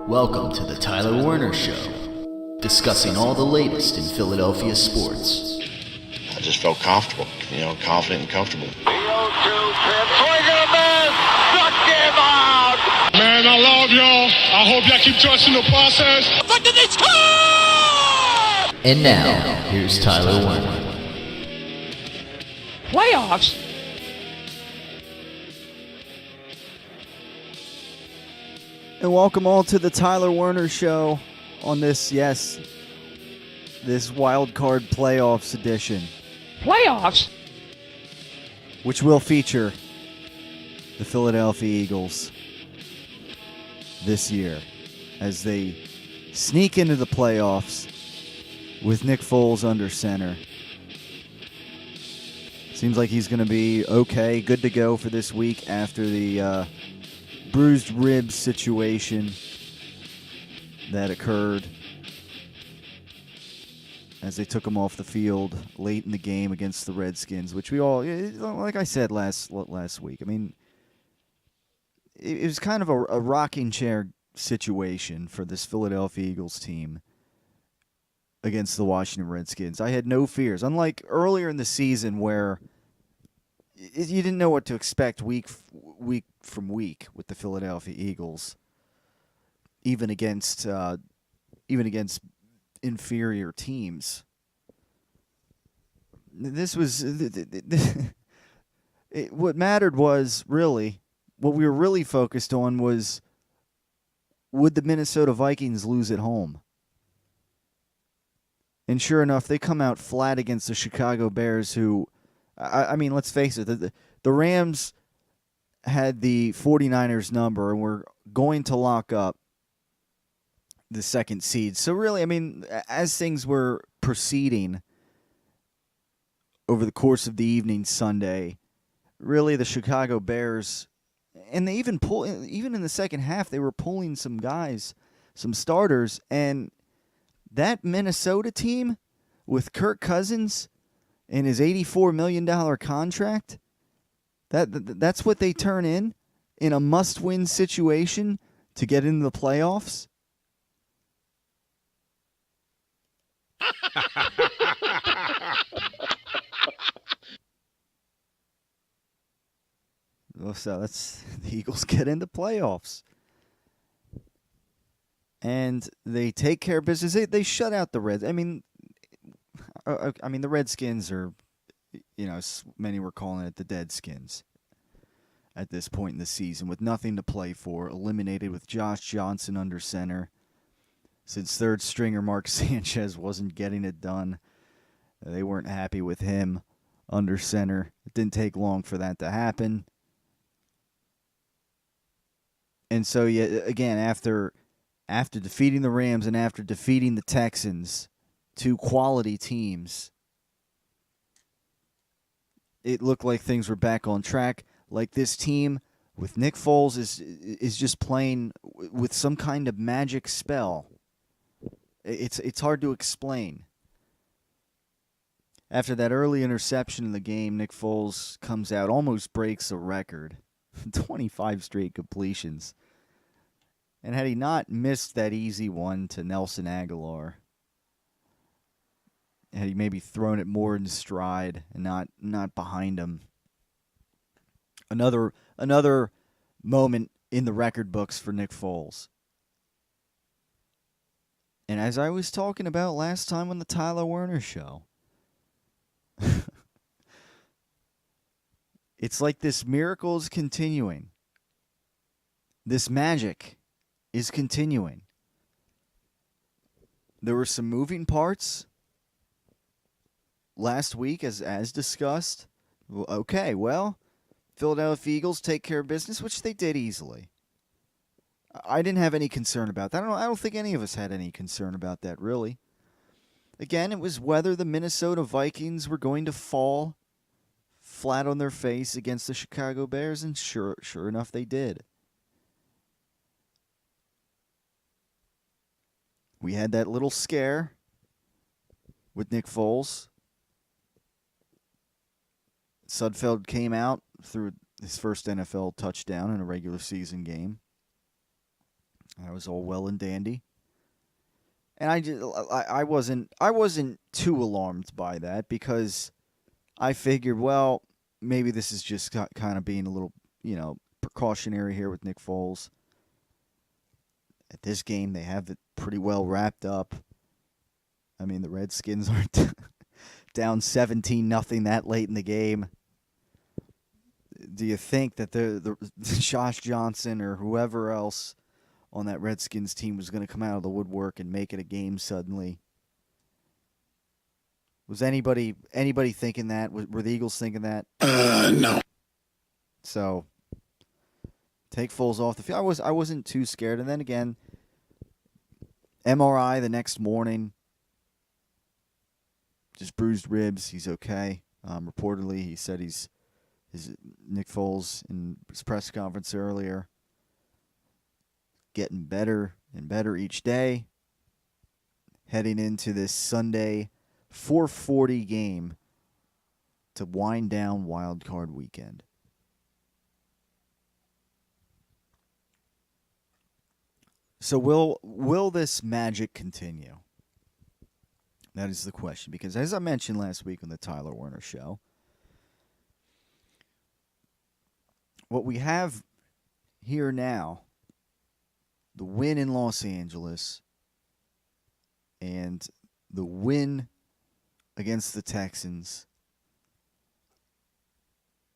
Welcome to the Tyler Werner Show, discussing all the latest in Philadelphia sports. I just felt comfortable, confident and comfortable. The 0-2 pitch, swing and a miss, struck him out! Man, I love y'all. I hope y'all keep trusting the process. But did they score? And now, here's Tyler Werner. Playoffs? And welcome all to the Tyler Werner Show on this wild card playoffs edition, Playoffs? which will feature the Philadelphia Eagles this year as they sneak into the playoffs with Nick Foles under center. Seems like he's going to be okay, good to go for this week after the bruised rib situation that occurred as they took him off the field late in the game against the Redskins, which we all, like I said last week, I mean, it was kind of a rocking chair situation for this Philadelphia Eagles team against the Washington Redskins. I had no fears, unlike earlier in the season where you didn't know what to expect week from week with the Philadelphia Eagles, even against inferior teams. This was what mattered was really what we were really focused on was, would the Minnesota Vikings lose at home? And sure enough, they come out flat against the Chicago Bears, who, I mean, let's face it, the Rams had the 49ers number and were going to lock up the second seed. So really, I mean, as things were proceeding over the course of the evening Sunday, really the Chicago Bears, and they even in the second half, they were pulling some guys, some starters, and that Minnesota team with Kirk Cousins and his $84 million contract, that's what they turn in a must-win situation to get into the playoffs. So that's the Eagles get into playoffs. And they take care of business. They shut out the Reds. I mean, the Redskins are, many were calling it the Deadskins at this point in the season, with nothing to play for, eliminated with Josh Johnson under center. Since third stringer Mark Sanchez wasn't getting it done, they weren't happy with him under center. It didn't take long for that to happen. And so, again, after defeating the Rams and after defeating the Texans, two quality teams, it looked like things were back on track. Like this team with Nick Foles is just playing with some kind of magic spell. It's hard to explain. After that early interception in the game, Nick Foles comes out, almost breaks a record. 25 straight completions. And had he not missed that easy one to Nelson Aguilar, had he maybe thrown it more in stride and not behind him, another moment in the record books for Nick Foles. And as I was talking about last time on the Tyler Werner Show, it's like this miracle is continuing. This magic is continuing. There were some moving parts last week, as discussed. Okay, well, Philadelphia Eagles take care of business, which they did easily. I didn't have any concern about that. I don't think any of us had any concern about that, really. Again, it was whether the Minnesota Vikings were going to fall flat on their face against the Chicago Bears, and sure enough, they did. We had that little scare with Nick Foles. Sudfeld came out, threw his first NFL touchdown in a regular season game. That was all well and dandy. And I wasn't too alarmed by that because I figured, well, maybe this is just kind of being a little, precautionary here with Nick Foles. At this game, they have it pretty well wrapped up. I mean, the Redskins aren't down 17-0 that late in the game. Do you think that the Josh Johnson or whoever else on that Redskins team was going to come out of the woodwork and make it a game suddenly? Was anybody thinking that? Were the Eagles thinking that? No. So take Foles off the field. I wasn't too scared. And then again, MRI the next morning, just bruised ribs. He's okay. Reportedly, he said his Nick Foles in his press conference earlier, getting better and better each day. Heading into this Sunday 4:40 game to wind down Wild Card Weekend. So will this magic continue? That is the question, because as I mentioned last week on the Tyler Werner Show, what we have here now, the win in Los Angeles and the win against the Texans,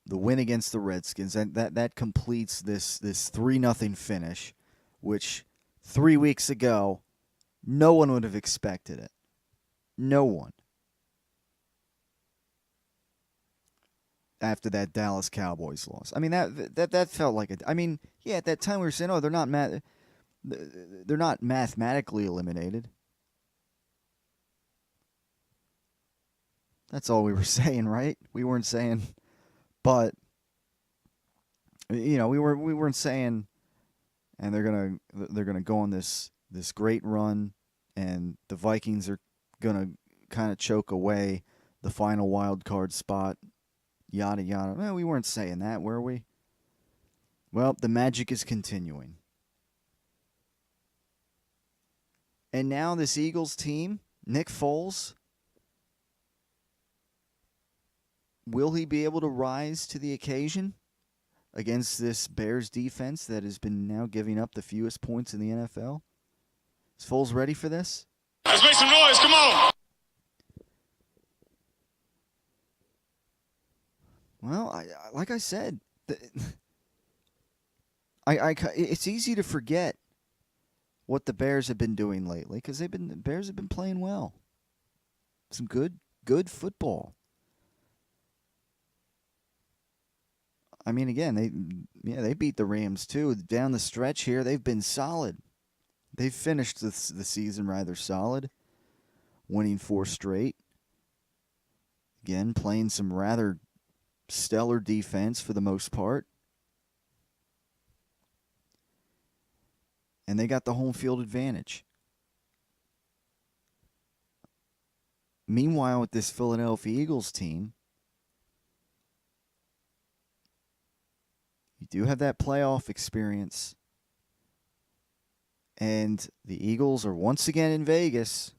the win against the Redskins, that completes this 3-0 finish, which 3 weeks ago no one would have expected it. No one. After that Dallas Cowboys loss. I mean, that felt like at that time we were saying, oh, they're not mathematically eliminated. That's all we were saying, right? We weren't saying, but we weren't saying, and they're gonna go on this great run, and the Vikings are gonna kind of choke away the final wild card spot. Yada yada. Well, we weren't saying that, were we? Well, the magic is continuing. And now this Eagles team, Nick Foles, will he be able to rise to the occasion against this Bears defense that has been now giving up the fewest points in the NFL? Is Foles ready for this? Let's make some noise. Come on. Well, like I said, it's easy to forget what the Bears have been doing lately because the Bears have been playing well. Some good football. I mean, again, they beat the Rams too. Down the stretch here, they've been solid. They've finished the season rather solid, winning 4 straight. Again, playing some rather stellar defense for the most part. And they got the home field advantage. Meanwhile, with this Philadelphia Eagles team, you do have that playoff experience. And the Eagles are once again in Vegas.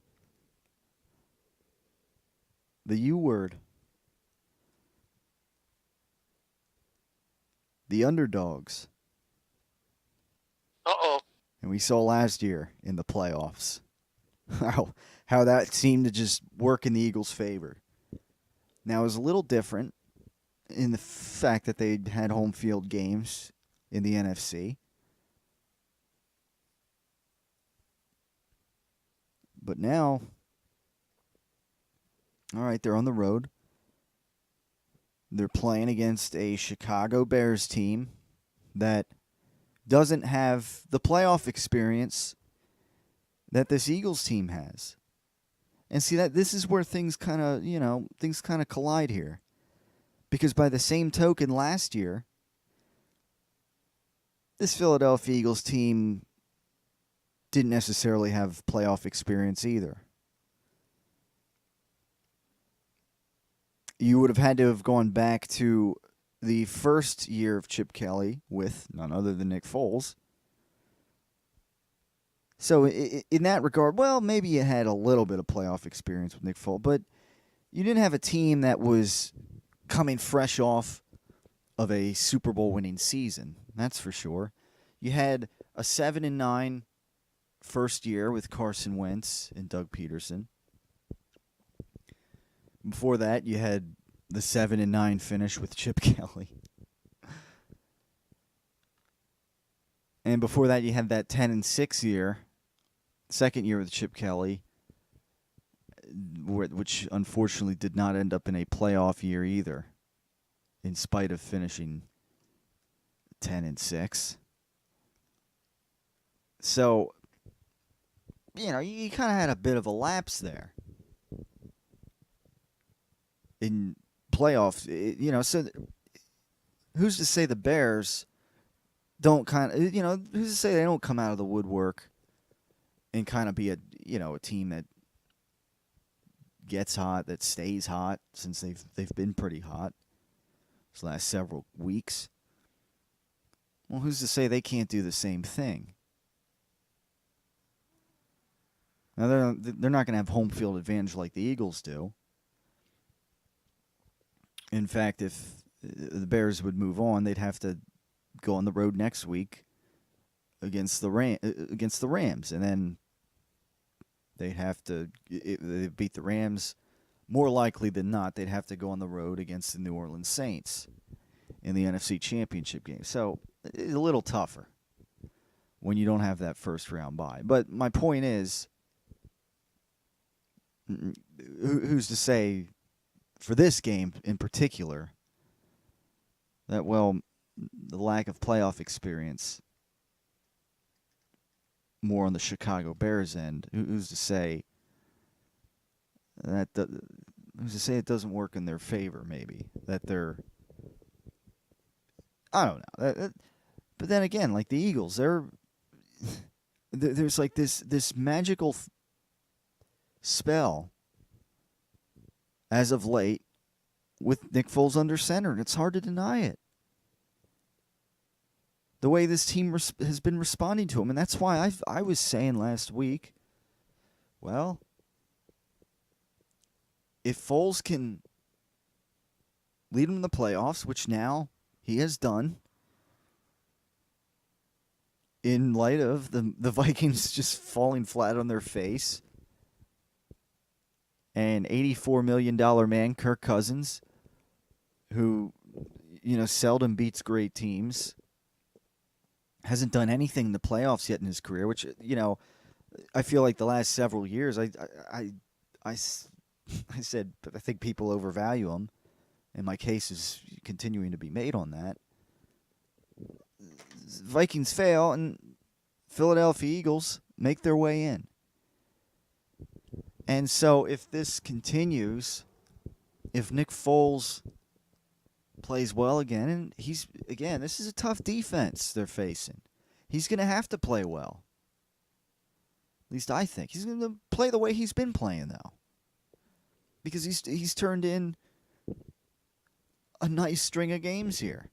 The U word. The underdogs. Uh-oh. And we saw last year in the playoffs how that seemed to just work in the Eagles' favor. Now, it was a little different in the fact that they had home field games in the NFC. But now, all right, they're on the road. They're playing against a Chicago Bears team that doesn't have the playoff experience that this Eagles team has. And see, that this is where things kind of collide here. Because by the same token, last year, this Philadelphia Eagles team didn't necessarily have playoff experience either. You would have had to have gone back to the first year of Chip Kelly with none other than Nick Foles So in that regard, well, maybe you had a little bit of playoff experience with Nick Foles, but you didn't have a team that was coming fresh off of a Super Bowl winning season. That's for sure. You had a 7-9 first year with Carson Wentz and Doug Peterson. Before that, you had the 7-9 finish with Chip Kelly. And before that, you had that 10-6 year, second year with Chip Kelly, which unfortunately did not end up in a playoff year either, in spite of finishing 10-6. So, you kind of had a bit of a lapse there in playoffs. So who's to say the Bears don't who's to say they don't come out of the woodwork and kind of be a team that gets hot, that stays hot, since they've been pretty hot these last several weeks. Well, who's to say they can't do the same thing? Now they're not going to have home field advantage like the Eagles do. In fact, if the Bears would move on, they'd have to go on the road next week against the Rams, and then they'd have to they beat the Rams. More likely than not, they'd have to go on the road against the New Orleans Saints in the NFC Championship game. So it's a little tougher when you don't have that first round bye. But my point is, who's to say for this game in particular that, well, the lack of playoff experience more on the Chicago Bears end, who's to say that who's to say it doesn't work in their favor? Maybe that they're, I don't know. But then again, like the Eagles, there's like this magical spell as of late with Nick Foles under center, and it's hard to deny it. The way this team has been responding to him, and that's why I was saying last week, well, if Foles can lead them in the playoffs, which now he has done, in light of the Vikings just falling flat on their face, and $84 million man Kirk Cousins, who seldom beats great teams, hasn't done anything in the playoffs yet in his career, which I feel like the last several years I said I think people overvalue him, and my case is continuing to be made on that. Vikings fail, and Philadelphia Eagles make their way in. And so if this continues, if Nick Foles plays well again, and this is a tough defense they're facing. He's going to have to play well. At least I think. He's going to play the way he's been playing, though. Because he's turned in a nice string of games here,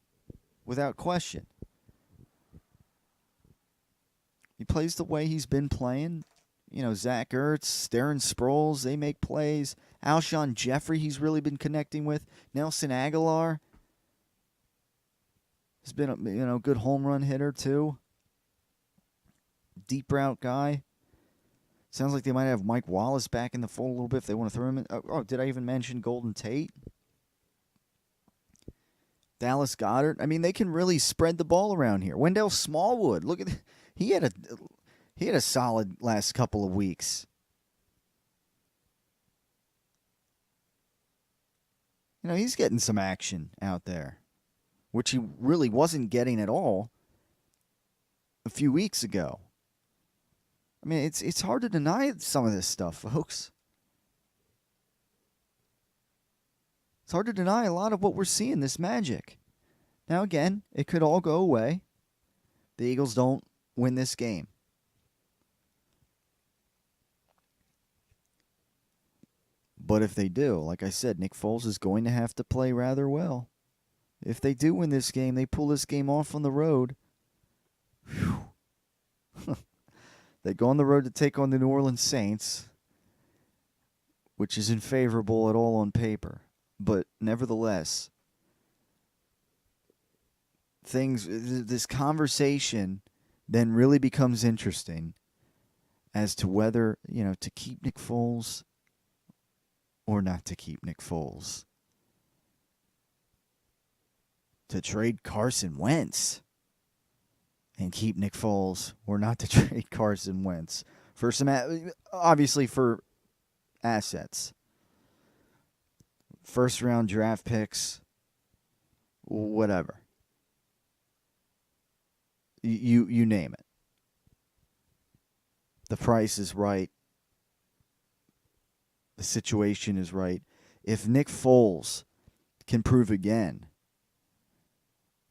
without question. He plays the way he's been playing. Zach Ertz, Darren Sproles, they make plays. Alshon Jeffrey, he's really been connecting with. Nelson Aguilar has been a good home run hitter too. Deep route guy. Sounds like they might have Mike Wallace back in the fold a little bit if they want to throw him in. Oh, did I even mention Golden Tate? Dallas Goedert. I mean, they can really spread the ball around here. Wendell Smallwood. Look at he had a solid last couple of weeks. He's getting some action out there, which he really wasn't getting at all a few weeks ago. I mean, it's hard to deny some of this stuff, folks. It's hard to deny a lot of what we're seeing, this magic. Now, again, it could all go away. The Eagles don't win this game. But if they do, like I said, Nick Foles is going to have to play rather well. If they do win this game, they pull this game off on the road. They go on the road to take on the New Orleans Saints, which isn't favorable at all on paper. But nevertheless, this conversation then really becomes interesting as to whether, to keep Nick Foles or not to keep Nick Foles. To trade Carson Wentz and keep Nick Foles or not to trade Carson Wentz. For some, obviously for assets. First round draft picks, whatever. You name it. The price is right. The situation is right. If Nick Foles can prove again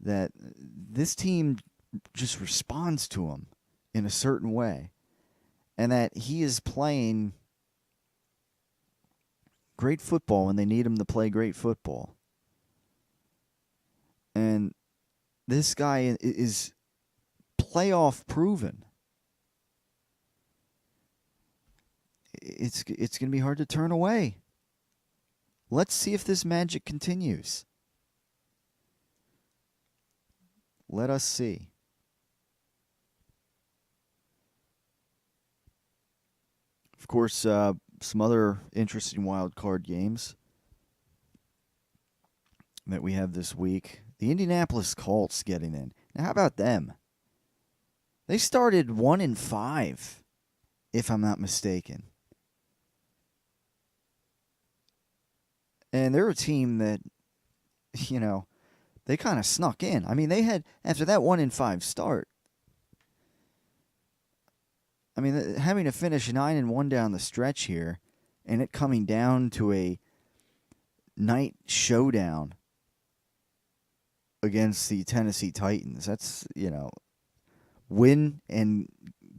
that this team just responds to him in a certain way, and that he is playing great football when they need him to play great football, and this guy is playoff proven, it's going to be hard to turn away. Let's see if this magic continues. Let us see. Of course, some other interesting wild card games that we have this week. The Indianapolis Colts getting in. Now, how about them? They started 1-5, if I'm not mistaken. And they're a team that, they kind of snuck in. I mean, they had, after that 1-5 start, having to finish 9-1 down the stretch here, and it coming down to a night showdown against the Tennessee Titans. That's, win and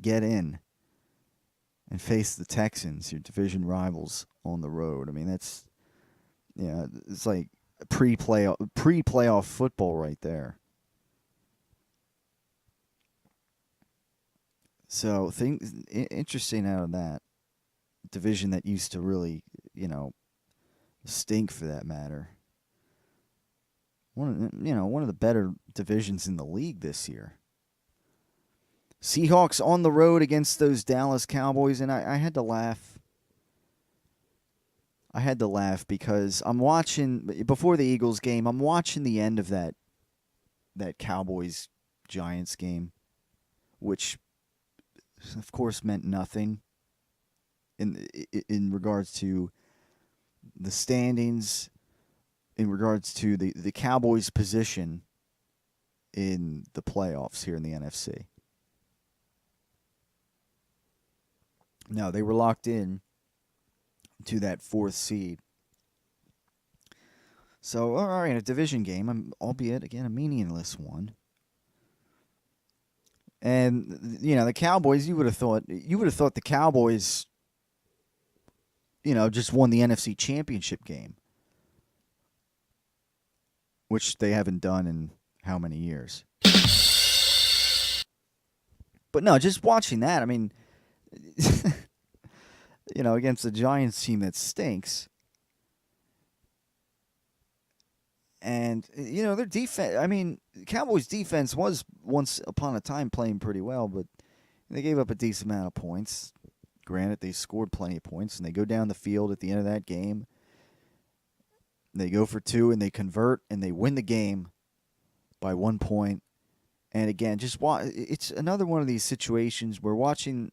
get in and face the Texans, your division rivals, on the road. I mean, that's, it's like pre-playoff football right there. So things interesting out of that division that used to really, stink for that matter. One of the better divisions in the league this year. Seahawks on the road against those Dallas Cowboys, and I had to laugh. I had to laugh because I'm watching, before the Eagles game, I'm watching the end of that Cowboys-Giants game, which, of course, meant nothing in regards to the standings, in regards to the Cowboys' position in the playoffs here in the NFC. No, they were locked in to that 4th seed. So, all right, a division game, albeit, again, a meaningless one. And, the Cowboys, you would have thought the Cowboys, just won the NFC Championship game, which they haven't done in how many years. But no, just watching that, against a Giants team that stinks. And, their defense, Cowboys' defense was once upon a time playing pretty well, but they gave up a decent amount of points. Granted, they scored plenty of points, and they go down the field at the end of that game. They go for 2, and they convert, and they win the game by 1 point. And again, it's another one of these situations where watching,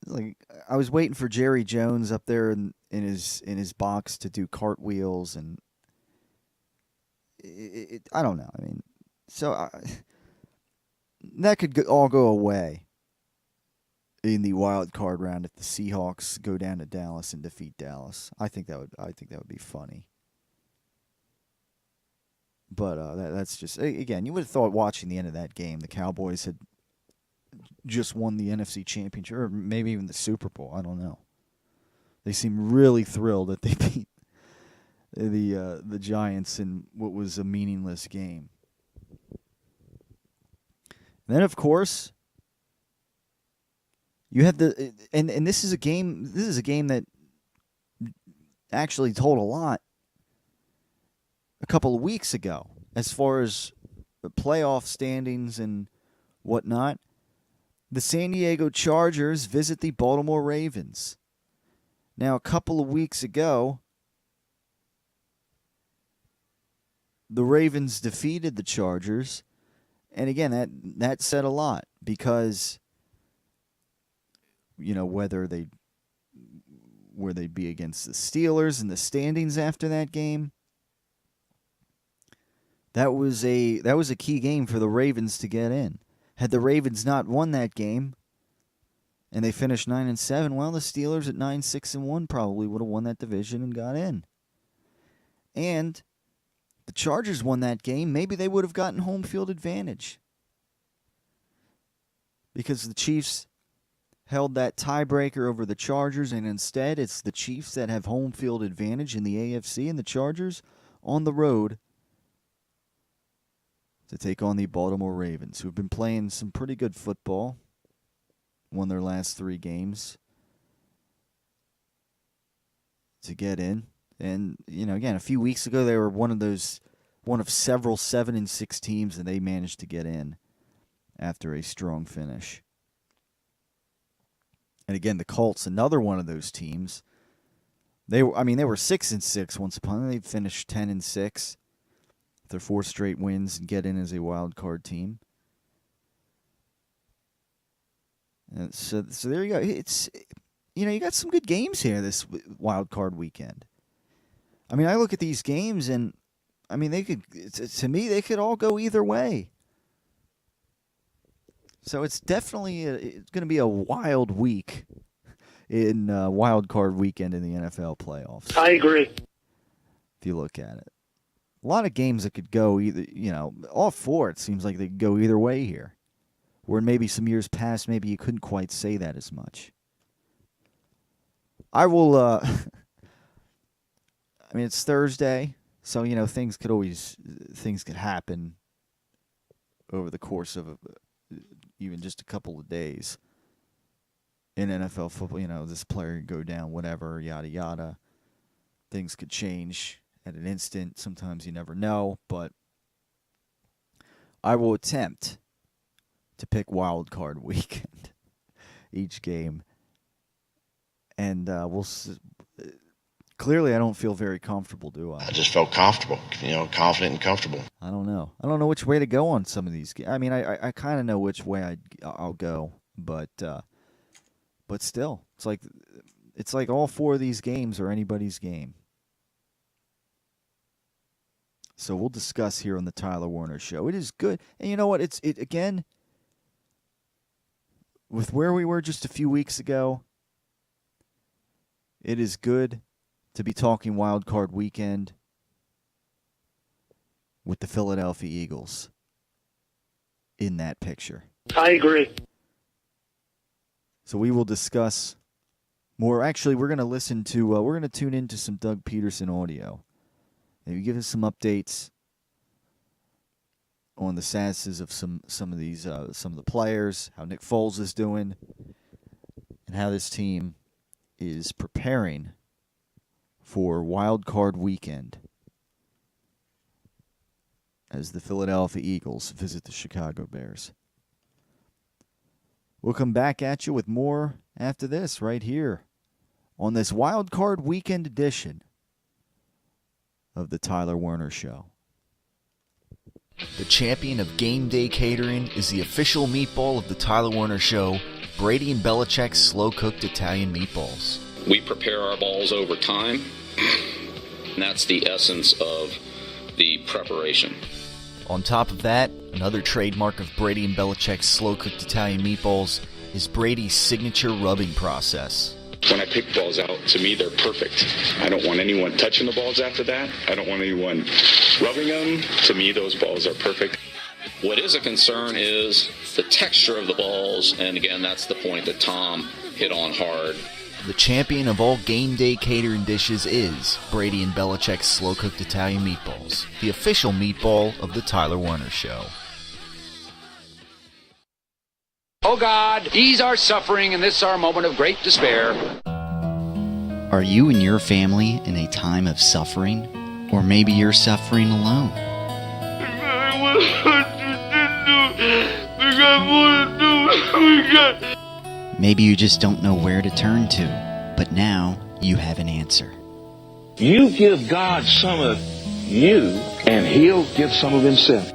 like I was waiting for Jerry Jones up there in his box to do cartwheels, and I don't know. That could all go away in the wild card round if the Seahawks go down to Dallas and defeat Dallas. I think that would be funny. But that's just, again, you would have thought watching the end of that game, the Cowboys had just won the NFC Championship, or maybe even the Super Bowl. I don't know. They seem really thrilled that they beat the Giants in what was a meaningless game. And then, of course, you have the and this is a game. This is a game that actually told a lot a couple of weeks ago as far as the playoff standings and whatnot. The San Diego Chargers visit the Baltimore Ravens. Now, a couple of weeks ago, the Ravens defeated the Chargers. And again, that said a lot because, where they'd be against the Steelers and the standings after that game. That was a key game for the Ravens to get in. Had the Ravens not won that game, and they finished 9-7, well, the Steelers at 9-6-1 probably would have won that division and got in. And the Chargers won that game, maybe they would have gotten home field advantage. Because the Chiefs held that tiebreaker over the Chargers, and instead it's the Chiefs that have home field advantage in the AFC, and the Chargers on the road to take on the Baltimore Ravens, who have been playing some pretty good football. Won their last 3 games to get in. And, again, a few weeks ago they were one of several 7-6 teams, and they managed to get in after a strong finish. And again, the Colts, another one of those teams. They were 6-6 once upon a time. They finished 10-6. Their 4 straight wins and get in as a wild card team. And so there you go. It's you got some good games here this wild card weekend. I look at these games and they could all go either way. So it's definitely it's going to be a wild week in wild card weekend in the NFL playoffs. I agree. If you look at it. A lot of games that could go either, all 4, it seems like they could go either way here. Where maybe some years past, maybe you couldn't quite say that as much. I will, it's Thursday, so, things could happen over the course of even just a couple of days. In NFL football, this player could go down, whatever, yada, yada. Things could change at an instant. Sometimes you never know, but I will attempt to pick wild card weekend each game. And clearly I don't feel very comfortable, do I? I just felt comfortable, confident and comfortable. I don't know. I don't know which way to go on some of these games. I kind of know which way I'll go, but still, it's like all 4 of these games are anybody's game. So we'll discuss here on the Tyler Werner Show. It is good. And you know what? It again, with where we were just a few weeks ago, it is good to be talking wild card weekend with the Philadelphia Eagles in that picture. I agree. So we will discuss more. Actually, we're going to tune into some Doug Peterson audio. Maybe give us some updates on the statuses of some of the players, how Nick Foles is doing, and how this team is preparing for Wild Card Weekend as the Philadelphia Eagles visit the Chicago Bears. We'll come back at you with more after this right here on this Wild Card Weekend edition of the Tyler Werner Show. The champion of game day catering is the official meatball of the Tyler Werner Show, Brady and Belichick's slow-cooked Italian meatballs. We prepare our balls over time, and that's the essence of the preparation. On top of that, another trademark of Brady and Belichick's slow-cooked Italian meatballs is Brady's signature rubbing process. When I pick balls out, to me, they're perfect. I don't want anyone touching the balls after that. I don't want anyone rubbing them. To me, those balls are perfect. What is a concern is the texture of the balls, and again, that's the point that Tom hit on hard. The champion of all game day catering dishes is Brady and Belichick's slow-cooked Italian meatballs, the official meatball of the Tyler Werner Show. Oh God, ease our suffering in this our moment of great despair. Are you and your family in a time of suffering? Or maybe you're suffering alone? Maybe you just don't know where to turn to, but now you have an answer. You give God some of you, and He'll give some of Himself.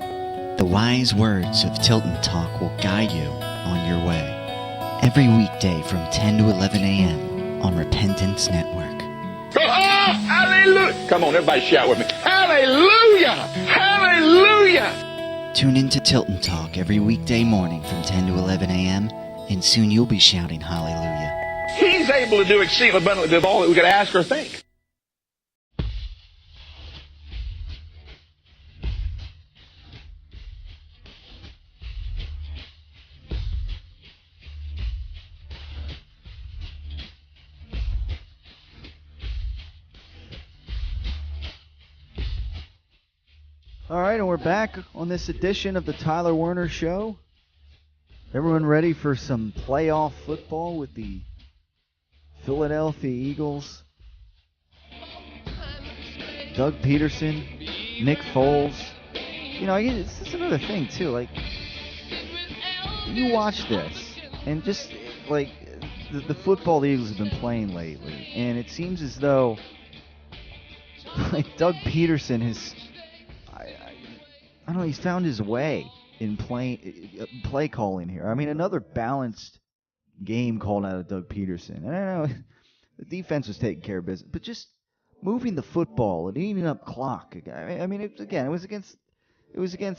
The wise words of Tilton Talk will guide you on your way. Every weekday from 10 to 11 a.m. on Repentance Network. Oh, hallelujah! Come on, everybody shout with me. Hallelujah! Hallelujah! Tune in to Tilton Talk every weekday morning from 10 to 11 a.m. and soon you'll be shouting hallelujah. He's able to do exceedingly abundantly above all that we could ask or think. All right, and we're back on this edition of the Tyler Werner Show. Everyone ready for some playoff football with the Philadelphia Eagles? Doug Peterson, Nick Foles. You know, it's another thing, too. Like, you watch this, and just, like, the football the Eagles have been playing lately, and it seems as though, like, Doug Peterson has... I don't know, he's found his way in play calling here. I mean, another balanced game called out of Doug Peterson. I don't know, the defense was taking care of business, but just moving the football and eating up clock. I mean, it was against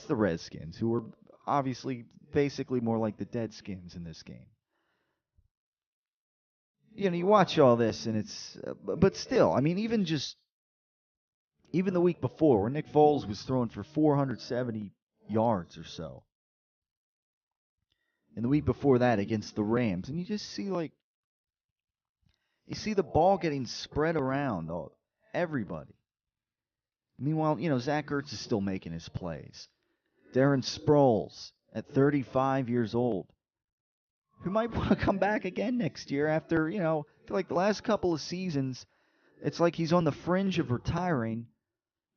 the Redskins, who were obviously basically more like the Deadskins in this game. You know, you watch all this, and it's, but still, I mean, even the week before, where Nick Foles was throwing for 470 yards or so. And the week before that against the Rams. And you just see, like, you see the ball getting spread around everybody. Meanwhile, you know, Zach Ertz is still making his plays. Darren Sproles, at 35 years old, who might want to come back again next year after, you know, I feel like the last couple of seasons, it's like he's on the fringe of retiring.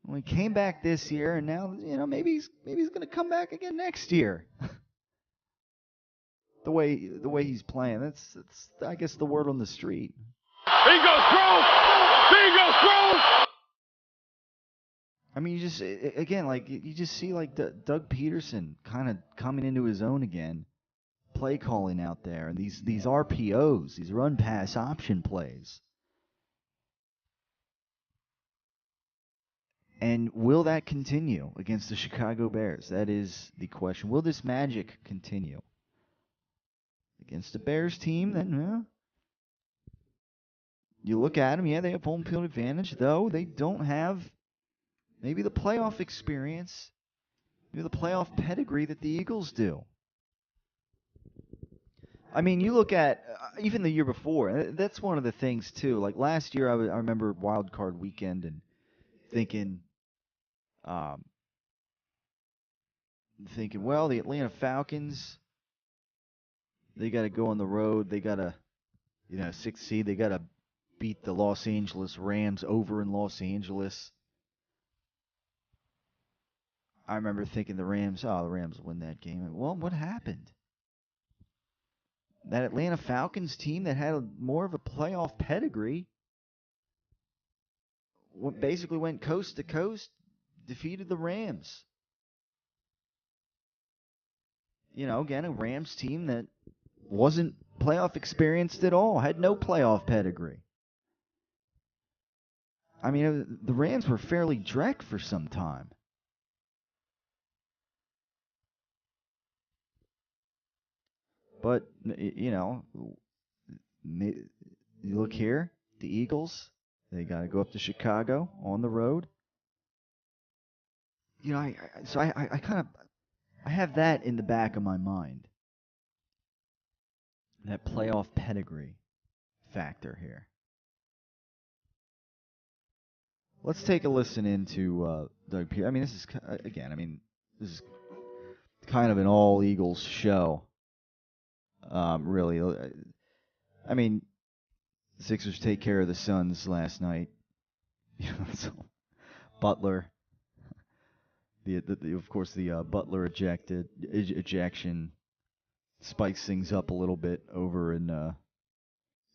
Well, he came back this year, and now, you know, maybe he's going to come back again next year. the way he's playing, that's I guess the word on the street. He goes Sproles! I mean, you just again, like, you just see, like, Doug Peterson kind of coming into his own again, play calling out there, and these RPOs, these run pass option plays. And will that continue against the Chicago Bears? That is the question. Will this magic continue against the Bears team? Then, you look at them, yeah, they have home field advantage, though they don't have maybe the playoff experience, maybe the playoff pedigree that the Eagles do. I mean, you look at even the year before, that's one of the things, too. Like last year, I remember Wild Card Weekend and thinking, well, the Atlanta Falcons, they got to go on the road. They got to, 6th seed. They got to beat the Los Angeles Rams over in Los Angeles. I remember thinking the Rams will win that game. Well, what happened? That Atlanta Falcons team that had more of a playoff pedigree basically went coast to coast, defeated the Rams. Again, a Rams team that wasn't playoff experienced at all, had no playoff pedigree. I mean, the Rams were fairly dreck for some time. But, you look here, the Eagles, they got to go up to Chicago on the road. I have that in the back of my mind. That playoff pedigree factor here. Let's take a listen into Doug Peterson. I mean, this is kind of an all Eagles show. Really. I mean, the Sixers take care of the Suns last night. So Butler, of course, the Butler ejection spikes things up a little bit over in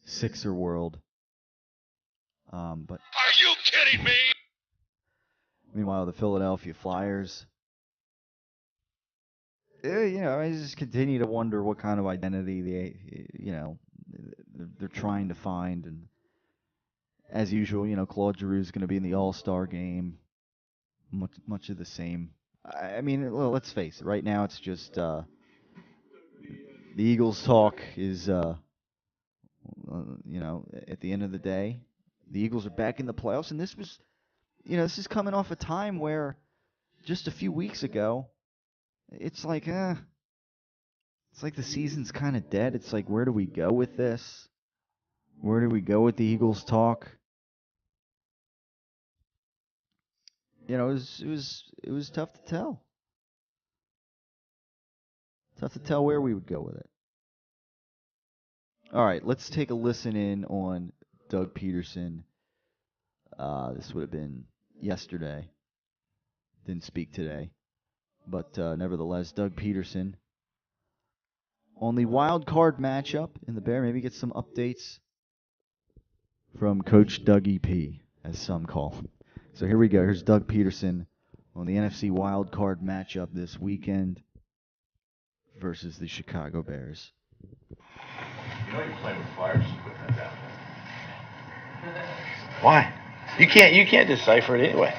Sixer world. But Are you kidding me? meanwhile, the Philadelphia Flyers, I just continue to wonder what kind of identity they're trying to find. And as usual, Claude Giroux is going to be in the All-Star game. Much of the same. I mean, well, let's face it. Right now, it's just the Eagles talk is, at the end of the day, the Eagles are back in the playoffs, and this is coming off a time where just a few weeks ago, it's like the season's kind of dead. It's like, where do we go with this? Where do we go with the Eagles talk? It was tough to tell. Tough to tell where we would go with it. All right, let's take a listen in on Doug Peterson. This would have been yesterday. Didn't speak today. But nevertheless, Doug Peterson on the wild card matchup in the Bear. Maybe get some updates from Coach Dougie P, as some call him. So here we go. Here's Doug Peterson on the NFC wild card matchup this weekend versus the Chicago Bears. You know you're playing with fire, just putting that down. Why? You can't decipher it anyway.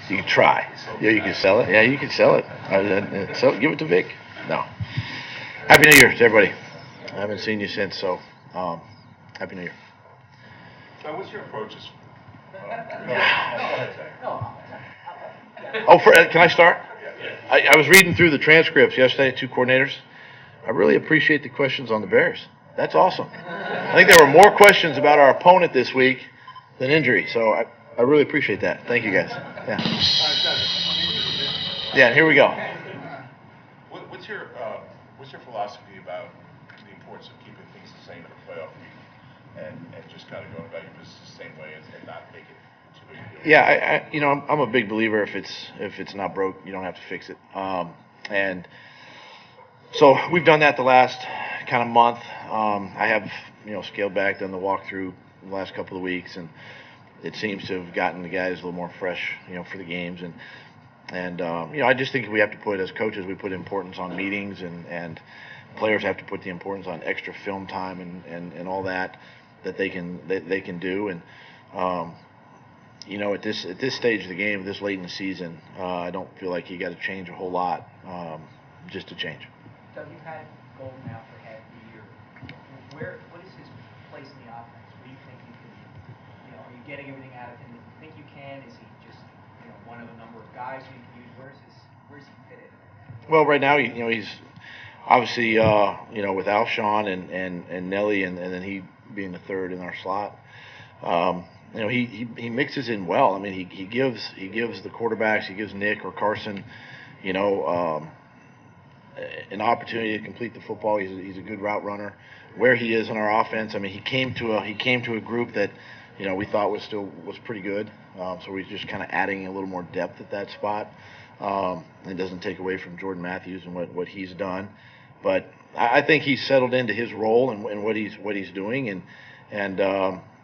So you try. Yeah, you can sell it. Yeah, you can sell it. Give it to Vic. No. Happy New Year to everybody. I haven't seen you since, so Happy New Year. What's your approach? Can I start? I was reading through the transcripts yesterday, 2 coordinators. I really appreciate the questions on the Bears. That's awesome. I think there were more questions about our opponent this week than injury, so I really appreciate that. Thank you, guys. Yeah, here we go. What's your philosophy about the importance of keeping things the same for playoff week and just kind of going about your business the same way and not make it too big a deal? Yeah, I'm a big believer if it's not broke, you don't have to fix it. And so we've done that the last kind of month. I have scaled back, done the walkthrough the last couple of weeks, and it seems to have gotten the guys a little more fresh, for the games. And I just think we have to put, as coaches, we put importance on meetings, and players have to put the importance on extra film time and all that they can do. And at this stage of the game, this late in the season, I don't feel like you got to change a whole lot just to change. Doug, you've had Gold now for half the year. What is his place in the offense? What do you think you can, are you getting everything out of him that you think you can? Is he just, one of a number of guys you can use? Where's he fit in? Well, right now, he's obviously, with Alshon and Nelly, and then he being the third in our slot. He mixes in well. I mean, he gives the quarterbacks, he gives Nick or Carson, an opportunity to complete the football. He's a good route runner. Where he is in our offense, I mean, he came to a group that, we thought was pretty good. So we're just kind of adding a little more depth at that spot. It doesn't take away from Jordan Matthews and what he's done, but I think he's settled into his role and what he's doing, and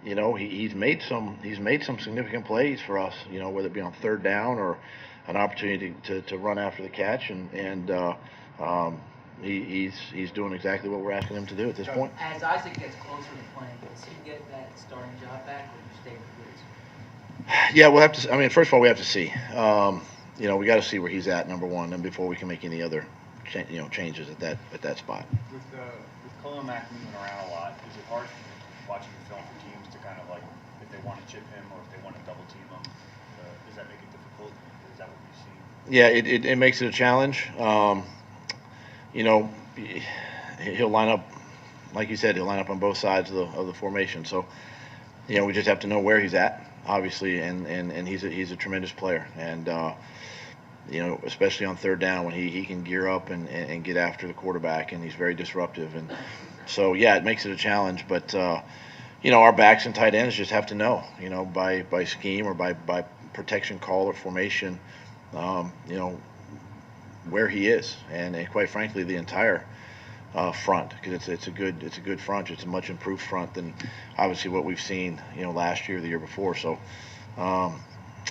he's made some significant plays for us. Whether it be on third down or an opportunity to run after the catch, and he's doing exactly what we're asking him to do at this point. As Isaac gets closer to playing, does he get that starting job back, or do you stay with Woods? Yeah, we'll have to. I mean, first of all, we have to see. We got to see where he's at, number one, and before we can make any other, changes at that spot. With Khalil Mack moving around a lot, is it hard watching the film for teams to kind of like, if they want to chip him or if they want to double team him? Does that make it difficult? Is that what you've seen? Yeah, it makes it a challenge. He'll line up, like you said, he'll line up on both sides of the formation. So, we just have to know where he's at, obviously, and he's a tremendous player. And especially on third down when he can gear up and get after the quarterback, and he's very disruptive. And so, yeah, it makes it a challenge. But, our backs and tight ends just have to know, by scheme or by protection call or formation, where he is. And quite frankly, the entire front, because it's a good front. It's a much improved front than obviously what we've seen, last year, the year before. So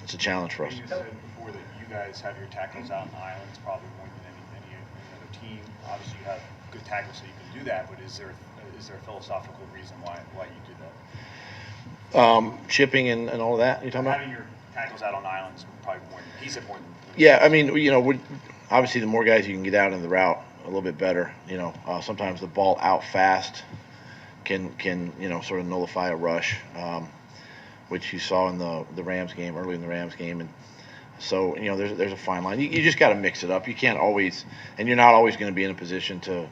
it's a challenge for us. You said before that you guys have your tackles out in the islands probably more than any other team. Obviously, you have good tackles, so you can do that. But is there a philosophical reason why you do that? Chipping and all of that. You talking about having your tackles out on islands probably more than he said more than. Yeah, I mean, obviously the more guys you can get out in the route, a little bit better. Sometimes the ball out fast can sort of nullify a rush, which you saw in the Rams game, early in the Rams game. And so, there's a fine line. You just got to mix it up. You can't always, and you're not always going to be in a position to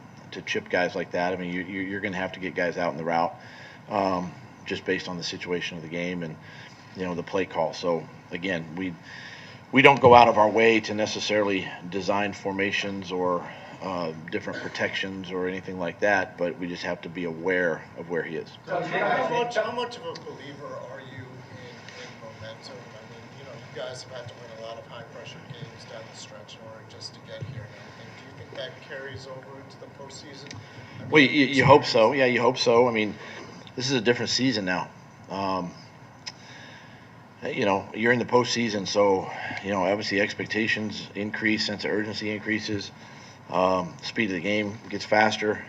chip guys like that. I mean, you're going to have to get guys out in the route, just based on the situation of the game and, the play call. So, again, we don't go out of our way to necessarily design formations or different protections or anything like that, but we just have to be aware of where he is. How much of a believer are you in momentum? I mean, you guys have had to win a lot of high-pressure games down the stretch in order just to get here. And do you think that carries over into the postseason? Well, you hope so. Yeah, you hope so. I mean, this is a different season now. You're in the postseason, so obviously expectations increase, sense of urgency increases, speed of the game gets faster,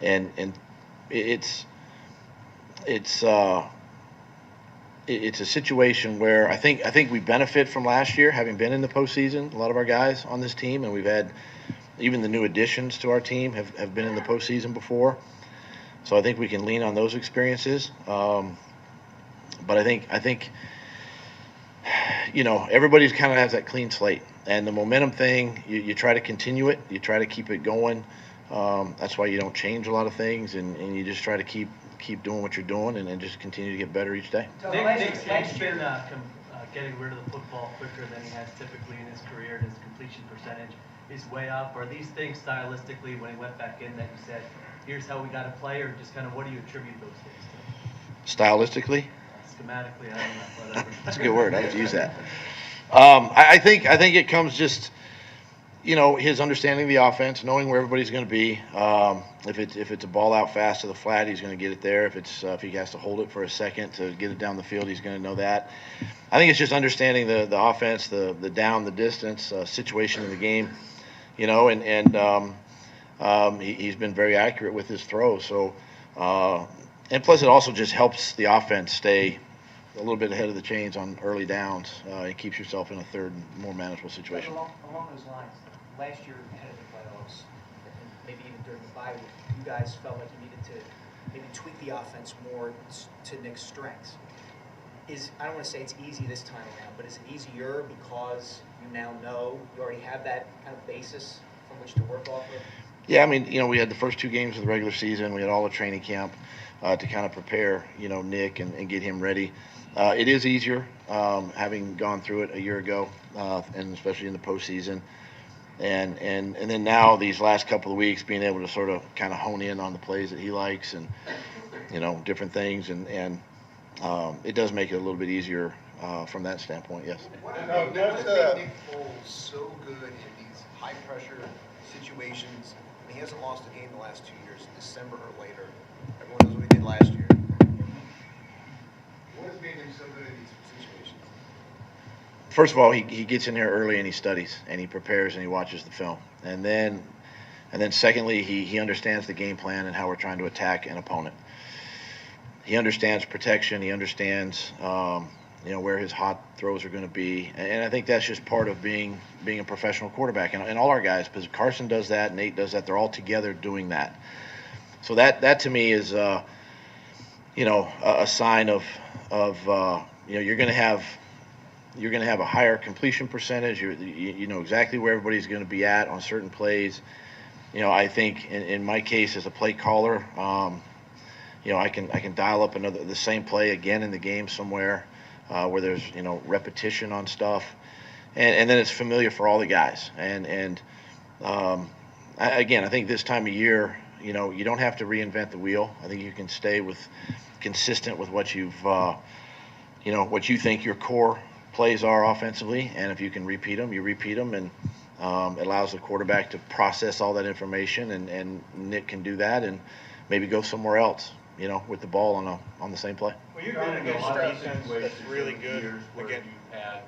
and it's a situation where I think we benefit from last year having been in the postseason. A lot of our guys on this team, and we've had even the new additions to our team have been in the postseason before, so I think we can lean on those experiences. But I think everybody's kind of has that clean slate, and the momentum thing, you try to continue it, you try to keep it going. That's why you don't change a lot of things, and you just try to keep doing what you're doing, and just continue to get better each day. Nick's been getting rid of the football quicker than he has typically in his career, and his completion percentage is way up. Are these things stylistically, when he went back in, that you said, here's how we got to play, or just kind of what do you attribute those things to? Stylistically? Schematically, I don't know, whatever. That's a good word. I would use that. I think it comes just, his understanding of the offense, knowing where everybody's going to be. If it's a ball out fast to the flat, he's going to get it there. If he has to hold it for a second to get it down the field, he's going to know that. I think it's just understanding the offense, the down, the distance, situation in the game, and he's been very accurate with his throws. So, and plus it also just helps the offense stay a little bit ahead of the chains on early downs. It keeps yourself in a third, more manageable situation. Along those lines, last year ahead of the playoffs, and maybe even during the bye week, you guys felt like you needed to maybe tweak the offense more to Nick's strengths. I don't want to say it's easy this time around, but is it easier because you now know you already have that kind of basis from which to work off of? Yeah, I mean, we had the first 2 games of the regular season. We had all the training camp to kind of prepare, Nick and get him ready. It is easier having gone through it a year ago, and especially in the postseason. And then now these last couple of weeks being able to sort of kind of hone in on the plays that he likes and, different things. And it does make it a little bit easier from that standpoint, yes. What makes Nick Foles so good in these high-pressure situations? I mean, he hasn't lost a game the last 2 years, December or later. Everyone knows what he did last year. What has made him so good in these situations? First of all, he gets in there early and he studies and he prepares and he watches the film. And then secondly, he understands the game plan and how we're trying to attack an opponent. He understands protection. He understands where his hot throws are going to be. And I think that's just part of being a professional quarterback. And all our guys, because Carson does that, Nate does that, they're all together doing that. So that to me is a sign of you're going to have a higher completion percentage. You know exactly where everybody's going to be at on certain plays. I think in my case as a play caller, I can dial up the same play again in the game somewhere where there's repetition on stuff, and then it's familiar for all the guys. Again, I think this time of year, you don't have to reinvent the wheel. I think you can stay consistent with what what you think your core plays are offensively, and if you can repeat them, you repeat them, and it allows the quarterback to process all that information, and Nick can do that, and maybe go somewhere else, with the ball on the same play. Well, you've been against a defense that's really good. Again, you had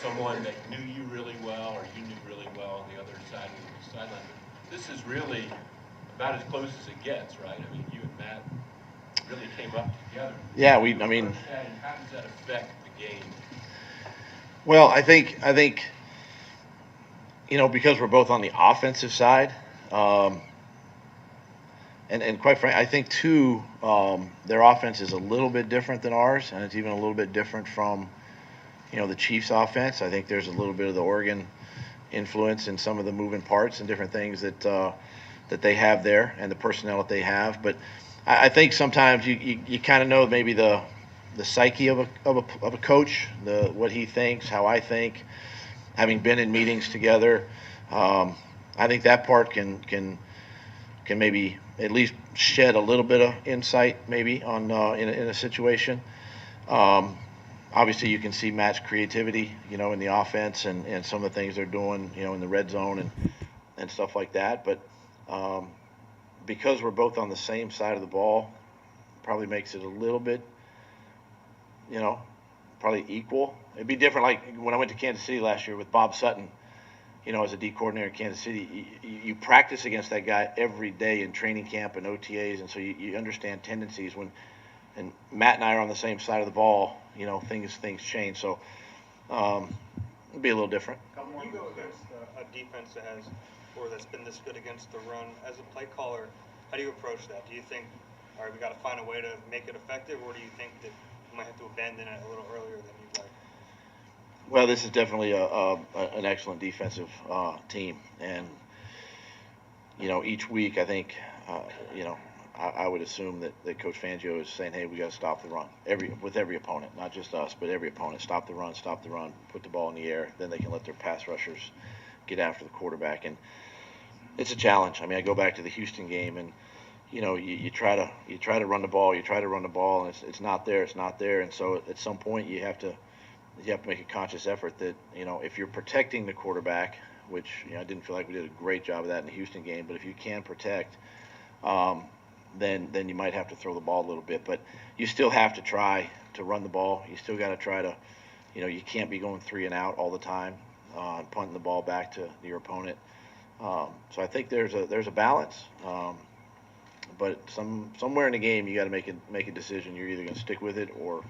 someone that knew you really well, or you knew really well on the other side of the sideline. This is really about as close as it gets, right? I mean, you and Matt really came up together. Yeah, how does that affect the game? Well, I think because we're both on the offensive side, and quite frankly, I think too, their offense is a little bit different than ours, and it's even a little bit different from the Chiefs' offense. I think there's a little bit of the Oregon influence in some of the moving parts and different things that they have there, and the personnel that they have. But I think sometimes you kind of know maybe the psyche of a coach, what he thinks, how I think, having been in meetings together. I think that part can maybe at least shed a little bit of insight maybe on in a situation. Obviously, you can see Matt's creativity, in the offense and some of the things they're doing, in the red zone and stuff like that. But because we're both on the same side of the ball, probably makes it a little bit, probably equal. It'd be different like when I went to Kansas City last year with Bob Sutton, as a D coordinator in Kansas City. You practice against that guy every day in training camp and OTAs, and so you understand tendencies. And Matt and I are on the same side of the ball, things change. So it'd be a little different. When you go against a defense that's been this good against the run, as a play caller, how do you approach that? Do you think, all right, we got to find a way to make it effective, or do you think that you might have to abandon it a little earlier than you'd like? Well, this is definitely an excellent defensive team, and each week I think I would assume that Coach Fangio is saying, hey, we got to stop the run with every opponent, not just us, but every opponent. Stop the run, put the ball in the air. Then they can let their pass rushers get after the quarterback, and it's a challenge. I mean, I go back to the Houston game, and you try to run the ball, and it's not there, and so at some point you have to make a conscious effort that if you're protecting the quarterback, which I didn't feel like we did a great job of that in the Houston game, but if you can protect, then you might have to throw the ball a little bit, but you still have to try to run the ball. You still got to try to, you can't be going 3 and out all the time, punting the ball back to your opponent. So I think there's a balance, but somewhere in the game you got to make a decision. You're either going to stick with it, or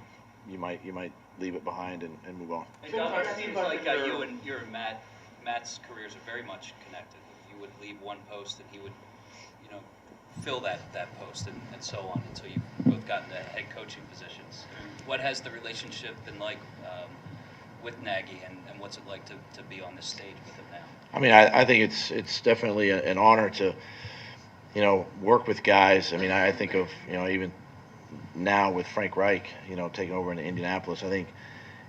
you might leave it behind and move on. It seems like you and Matt's careers are very much connected. You would leave one post and he would, fill that post and so on until you've both gotten to head coaching positions. What has the relationship been like with Nagy, and what's it like to be on this stage with him now? I mean, I think it's definitely an honor to, work with guys. I mean, I think of, even now with Frank Reich, taking over in Indianapolis, I think,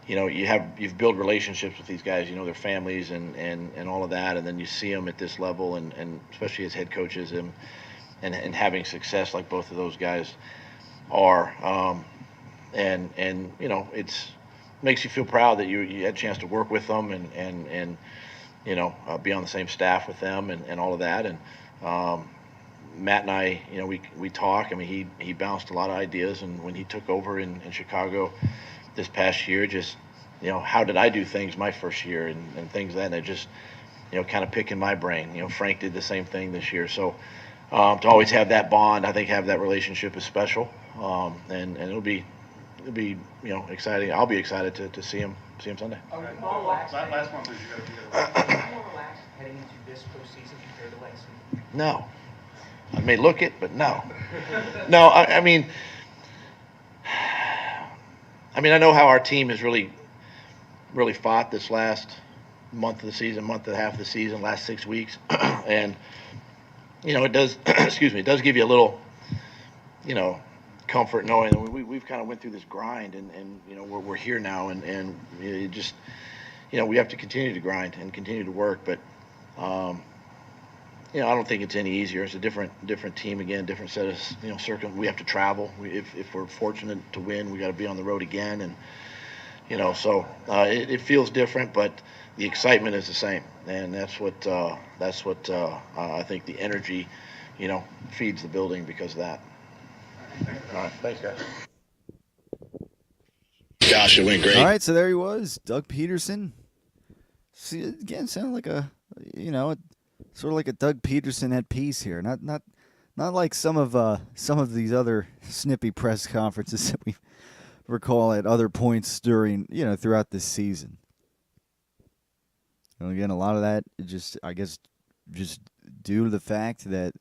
you've built relationships with these guys, their families and all of that, and then you see them at this level, and especially as head coaches and having success like both of those guys are, and it's makes you feel proud that you had a chance to work with them and be on the same staff with them and all of that. And Matt and I, we talk. I mean, he bounced a lot of ideas, and when he took over in Chicago this past year, just how did I do things my first year and things like that. And just kind of picking my brain. Frank did the same thing this year, so to always have that bond, I think have that relationship is special, and it'll be exciting. I'll be excited to see him Sunday. Last one, please. Are you more relaxed heading into this postseason compared to last season? No. I may look it, but no. No, I mean, I know how our team has really fought this last month of the season, month and a half of the season, last 6 weeks, and it does. It does give you a little, comfort knowing that we've kind of went through this grind, and we're here now, and you just we have to continue to grind and continue to work. But I don't think it's any easier. It's a different team again, different set of we have to travel. If we're fortunate to win, we got to be on the road again, and so it feels different, but the excitement is the same, and that's what I think the energy feeds the building because of that. All right, thanks guys. Gosh, it went great. All right, so there he was, Doug Peterson. See, again, sounded like a sort of like a Doug Peterson at peace here. Not like some of these other snippy press conferences that we recall at other points during throughout this season. And again, a lot of that just due to the fact that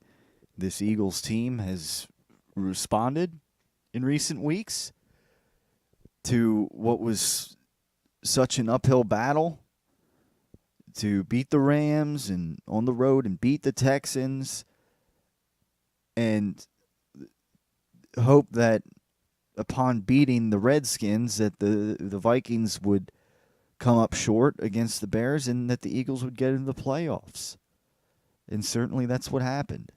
this Eagles team has responded in recent weeks to what was such an uphill battle to beat the Rams and on the road and beat the Texans, and hope that upon beating the Redskins that the Vikings would come up short against the Bears and that the Eagles would get into the playoffs. And certainly that's what happened.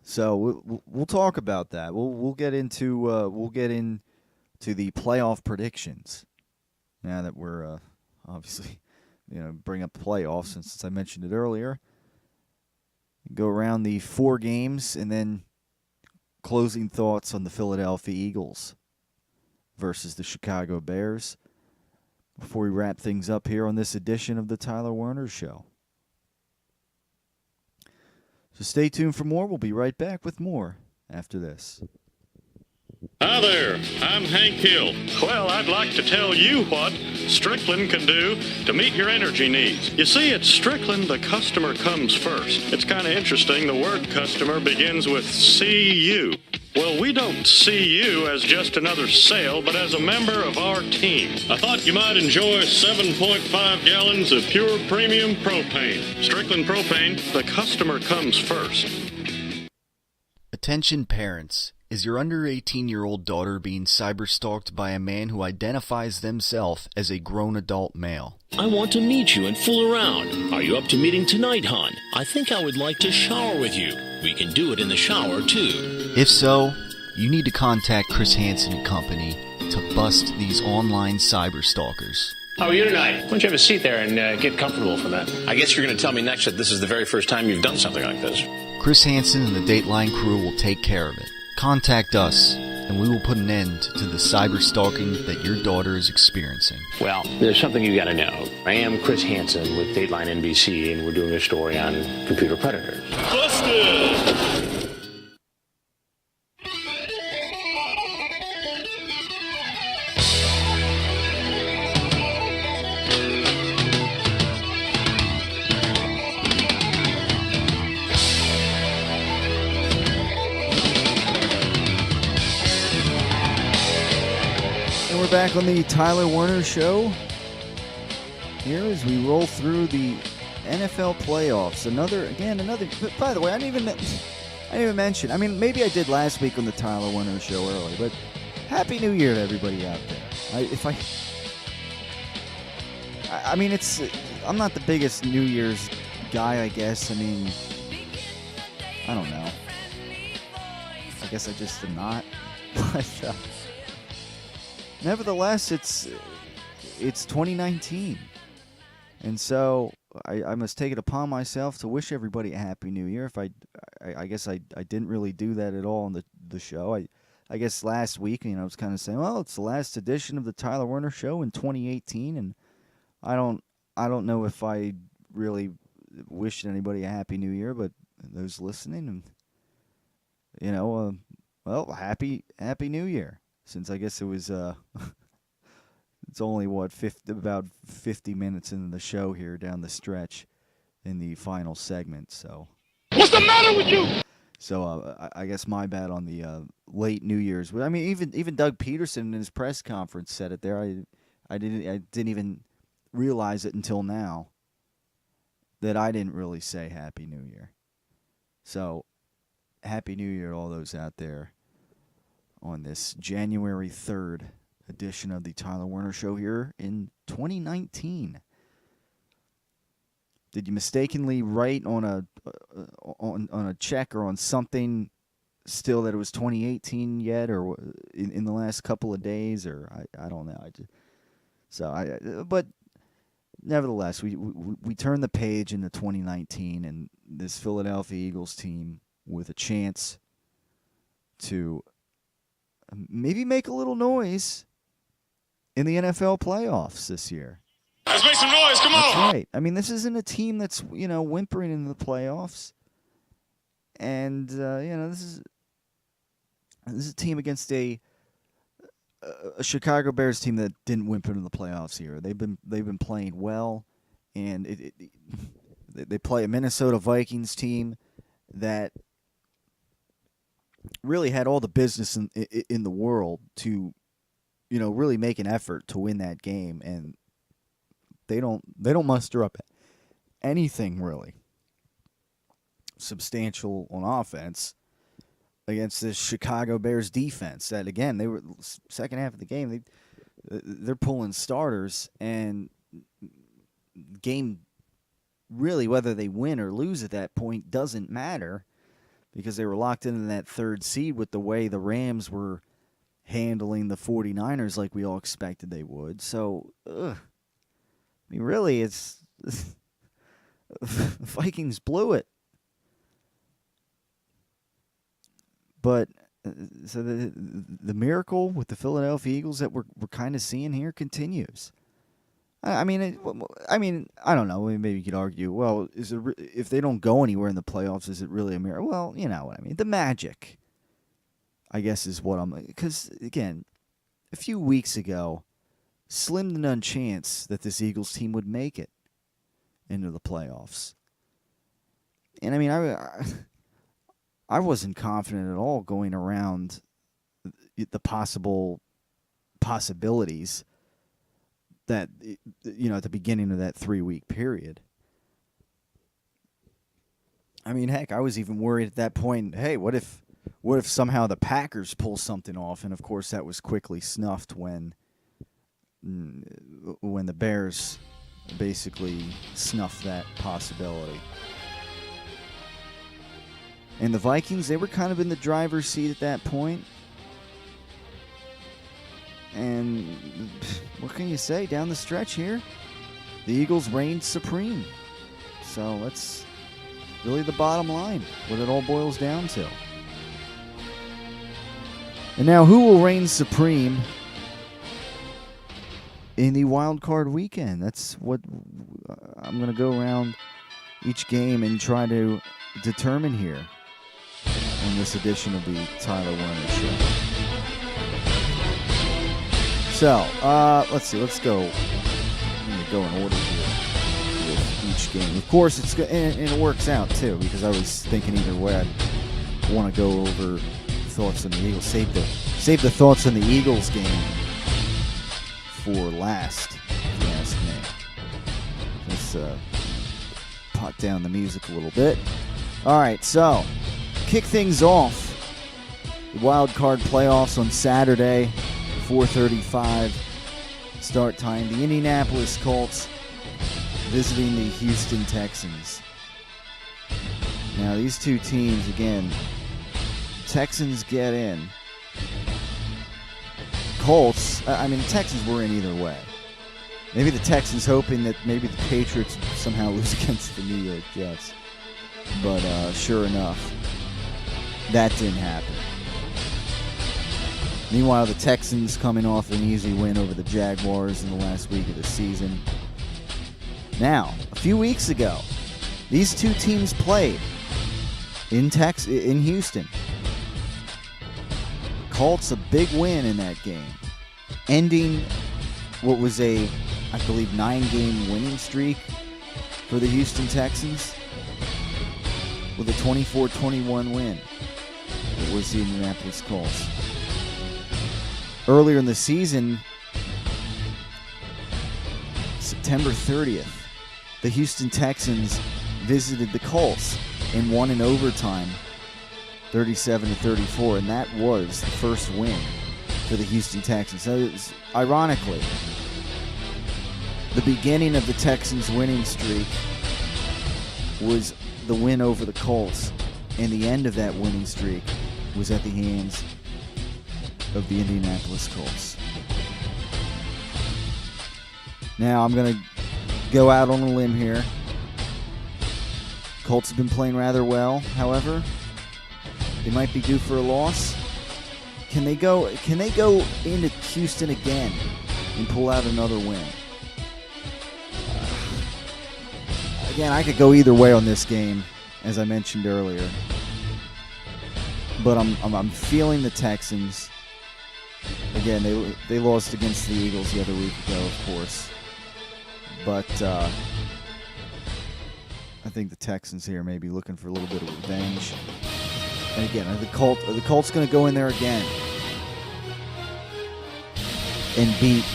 So we'll talk about that. We'll get into the playoff predictions. Now that we're obviously, bring up the playoffs since I mentioned it earlier. Go around the 4 games and then closing thoughts on the Philadelphia Eagles versus the Chicago Bears before we wrap things up here on this edition of the Tyler Werner Show. So stay tuned for more. We'll be right back with more after this. Hi there, I'm Hank Hill. Well, I'd like to tell you what Strickland can do to meet your energy needs. You see, at Strickland, the customer comes first. It's kind of interesting. The word customer begins with CU. Well, we don't see you as just another sale, but as a member of our team. I thought you might enjoy 7.5 gallons of pure premium propane. Strickland Propane, the customer comes first. Attention parents. Is your under 18-year-old daughter being cyberstalked by a man who identifies themselves as a grown adult male? I want to meet you and fool around. Are you up to meeting tonight, hon? I think I would like to shower with you. We can do it in the shower, too. If so, you need to contact Chris Hansen and Company to bust these online cyberstalkers. How are you tonight? Why don't you have a seat there and get comfortable for that? I guess you're going to tell me next that this is the very first time you've done something like this. Chris Hansen and the Dateline crew will take care of it. Contact us, and we will put an end to the cyber stalking that your daughter is experiencing. Well, there's something you got to know. I am Chris Hansen with Dateline NBC, and we're doing a story on computer predators. Busted! Back on the Tyler Werner Show here as we roll through the NFL playoffs. Another. By the way, I didn't even mention. I mean, maybe I did last week on the Tyler Werner Show early, but Happy New Year to everybody out there. I mean, I'm not the biggest New Year's guy, I guess. I mean, I don't know. I guess I just am not. But nevertheless, it's 2019, and so I must take it upon myself to wish everybody a Happy New Year. If I guess I didn't really do that at all on the show. I guess last week, I was kind of saying, well, it's the last edition of the Tyler Werner Show in 2018, and I don't know if I really wished anybody a Happy New Year, but those listening, and well, Happy New Year. Since I guess it was, it's only, about 50 minutes into the show here down the stretch in the final segment. So what's the matter with you? So I guess my bad on the late New Year's. I mean, even Doug Peterson in his press conference said it there. I didn't even realize it until now that I didn't really say Happy New Year. So Happy New Year to all those out there on this January 3rd edition of the Tyler Werner Show here in 2019. Did you mistakenly write on a check or on something still that it was 2018 yet, or in the last couple of days, or I don't know. But nevertheless, we turned the page into 2019, and this Philadelphia Eagles team with a chance to maybe make a little noise in the NFL playoffs this year. Let's make some noise. Come on. That's right. I mean, this isn't a team that's, whimpering in the playoffs. And, this is a team against a Chicago Bears team that didn't whimper in the playoffs here. They've been playing well, and they play a Minnesota Vikings team that really had all the business in the world to, really make an effort to win that game, and they don't muster up anything really substantial on offense against this Chicago Bears defense. That again, they were second half of the game. They're pulling starters, and game really, whether they win or lose at that point doesn't matter, because they were locked into that third seed with the way the Rams were handling the 49ers like we all expected they would. So, I mean, really, it's Vikings blew it. But so the miracle with the Philadelphia Eagles that we're kind of seeing here continues. I mean, I don't know. Maybe you could argue, well, if they don't go anywhere in the playoffs, is it really a miracle? Well, you know what I mean. The magic, I guess, is what I'm... Because, again, a few weeks ago, slim to none chance that this Eagles team would make it into the playoffs. And, I mean, I wasn't confident at all going around the possibilities that, at the beginning of that 3-week period. I mean, heck, I was even worried at that point, hey, what if somehow the Packers pull something off? And, of course, that was quickly snuffed when the Bears basically snuffed that possibility. And the Vikings, they were kind of in the driver's seat at that point. And what can you say? Down the stretch here, the Eagles reigned supreme. So that's really the bottom line, what it all boils down to. And now, who will reign supreme in the wild card weekend? That's what I'm going to go around each game and try to determine here on this edition of the Tyler Werner Show. So, let's see. Let's go. I'm going to go in order here with each game. Of course, and it works out, too, because I was thinking either way I'd want to go over thoughts on the Eagles. Save the thoughts on the Eagles game for last, if you ask me. Let's pot down the music a little bit. All right, so kick things off. The wild card playoffs on Saturday, 4:35 start time. The Indianapolis Colts visiting the Houston Texans. Now, these two teams, again, Texans get in. Colts, Texans were in either way. Maybe the Texans hoping that maybe the Patriots somehow lose against the New York Jets. But sure enough, that didn't happen. Meanwhile, the Texans coming off an easy win over the Jaguars in the last week of the season. Now, a few weeks ago, these two teams played in Houston. Colts a big win in that game, ending what was I believe, 9-game winning streak for the Houston Texans with a 24-21 win. It was the Indianapolis Colts. Earlier in the season, September 30th, the Houston Texans visited the Colts and won in overtime, 37-34, and that was the first win for the Houston Texans. So ironically, the beginning of the Texans' winning streak was the win over the Colts, and the end of that winning streak was at the hands of the Indianapolis Colts. Now I'm going to go out on a limb here. Colts have been playing rather well, however. They might be due for a loss. Can they go into Houston again and pull out another win? Again, I could go either way on this game, as I mentioned earlier. But I'm feeling the Texans. Again, they lost against the Eagles the other week ago, of course. But I think the Texans here may be looking for a little bit of revenge. And again, are the Colts going to go in there again and beat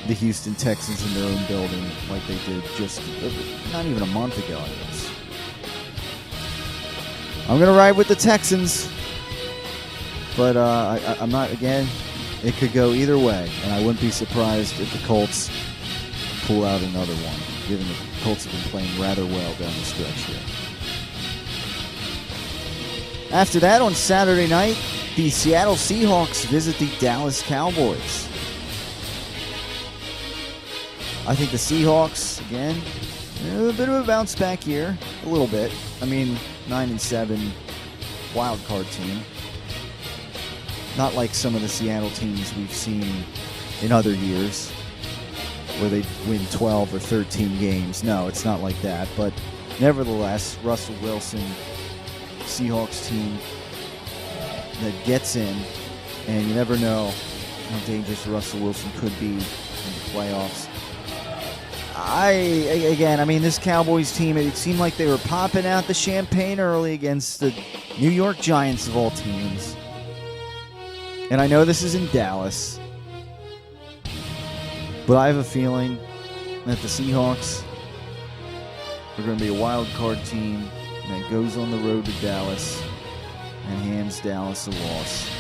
the Houston Texans in their own building like they did just not even a month ago, I guess. I'm going to ride with the Texans, but I'm not, again, it could go either way, and I wouldn't be surprised if the Colts pull out another one, given the Colts have been playing rather well down the stretch here. After that, on Saturday night, the Seattle Seahawks visit the Dallas Cowboys. I think the Seahawks, again, a bit of a bounce back here. A little bit. I mean, 9-7 wild card team. Not like some of the Seattle teams we've seen in other years where they win 12 or 13 games. No, it's not like that. But nevertheless, Russell Wilson, Seahawks team that gets in, and you never know how dangerous Russell Wilson could be in the playoffs. This Cowboys team, it seemed like they were popping out the champagne early against the New York Giants of all teams. And I know this is in Dallas, but I have a feeling that the Seahawks are going to be a wild card team that goes on the road to Dallas and hands Dallas a loss.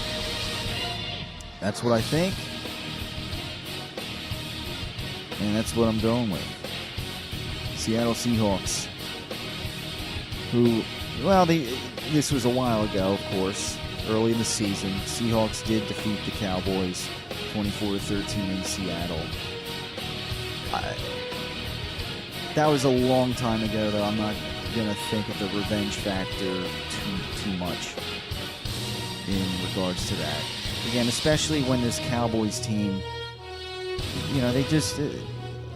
That's what I think. And that's what I'm going with. Seattle Seahawks. This was a while ago, of course. Early in the season, Seahawks did defeat the Cowboys 24-13 in Seattle. That was a long time ago, though. I'm not going to think of the revenge factor too much in regards to that. Again, especially when this Cowboys team, they just...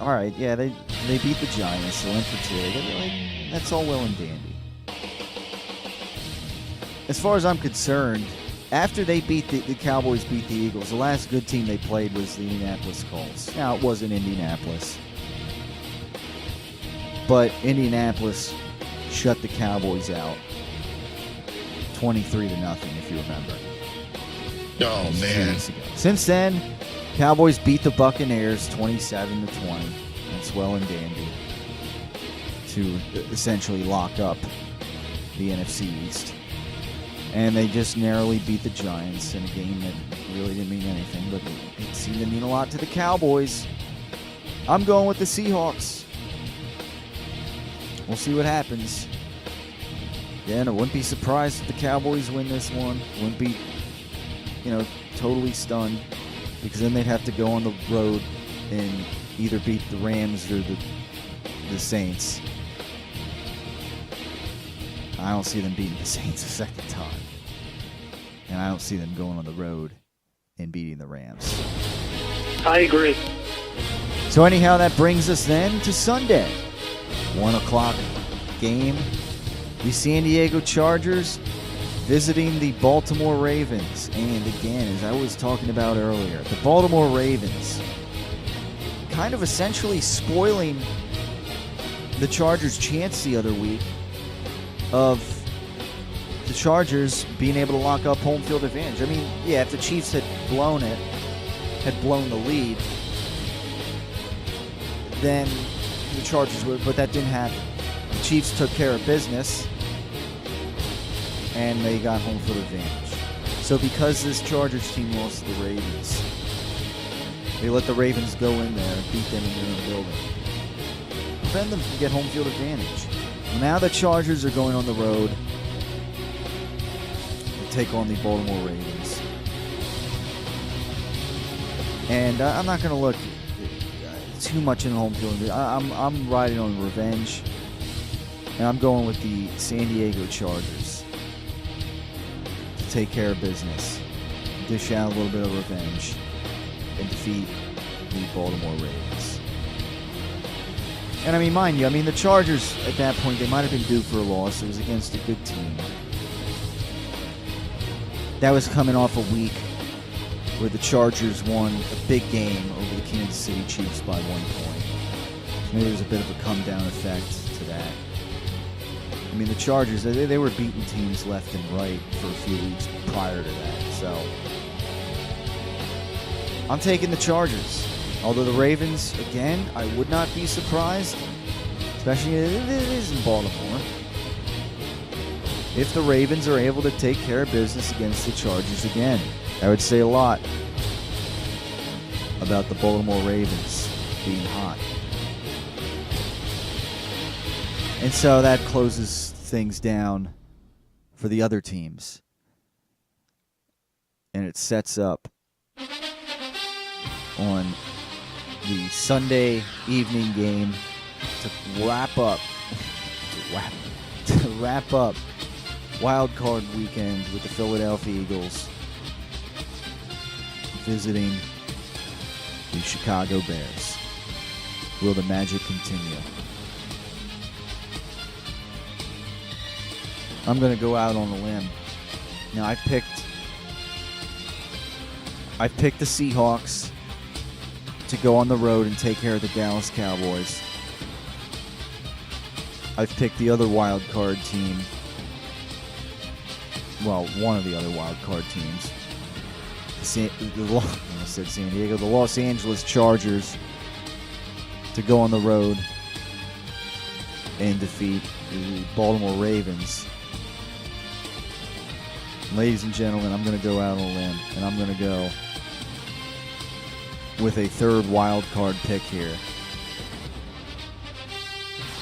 all right, yeah, they beat the Giants, they went for 2. That's all well and dandy. As far as I'm concerned, after they beat the Cowboys beat the Eagles, the last good team they played was the Indianapolis Colts. Now, it wasn't Indianapolis, but Indianapolis shut the Cowboys out 23-0, if you remember. Oh, man. Since then, Cowboys beat the Buccaneers 27-20. That's well and dandy to essentially lock up the NFC East. And they just narrowly beat the Giants in a game that really didn't mean anything, but it seemed to mean a lot to the Cowboys. I'm going with the Seahawks. We'll see what happens. Again, I wouldn't be surprised if the Cowboys win this one. Wouldn't be, totally stunned, because then they'd have to go on the road and either beat the Rams or the Saints. I don't see them beating the Saints a second time. And I don't see them going on the road and beating the Rams. I agree. So anyhow, that brings us then to Sunday. 1 o'clock game. The San Diego Chargers visiting the Baltimore Ravens. And again, as I was talking about earlier, the Baltimore Ravens kind of essentially spoiling the Chargers' chance the other week of the Chargers being able to lock up home field advantage. I mean, yeah, if the Chiefs had blown the lead, then the Chargers would, but that didn't happen. The Chiefs took care of business, and they got home field advantage. So because this Chargers team lost to the Ravens, they let the Ravens go in there and beat them in their own building. Prevent them from get home field advantage. Well, now the Chargers are going on the road to take on the Baltimore Ravens. And I'm not going to look too much in home field. I'm riding on revenge. And I'm going with the San Diego Chargers to take care of business, dish out a little bit of revenge, and defeat the Baltimore Ravens. And I mean, mind you, the Chargers at that point, they might have been due for a loss. It was against a good team. That was coming off a week where the Chargers won a big game over the Kansas City Chiefs by 1 point. So maybe there's a bit of a come-down effect to that. The Chargers, they were beating teams left and right for a few weeks prior to that. So I'm taking the Chargers. Although the Ravens, again, I would not be surprised, especially if it is in Baltimore, if the Ravens are able to take care of business against the Chargers again. That would say a lot about the Baltimore Ravens being hot. And so that closes things down for the other teams. And it sets up on the Sunday evening game to wrap up Wild Card Weekend with the Philadelphia Eagles visiting the Chicago Bears. Will the magic continue? I'm going to go out on a limb. Now, I've picked the Seahawks to go on the road and take care of the Dallas Cowboys. I've picked the other wild card team. Well, one of the other wild card teams. I said San Diego. The Los Angeles Chargers to go on the road and defeat the Baltimore Ravens. Ladies and gentlemen, I'm going to go out on a limb, and I'm going to go with a third wild card pick here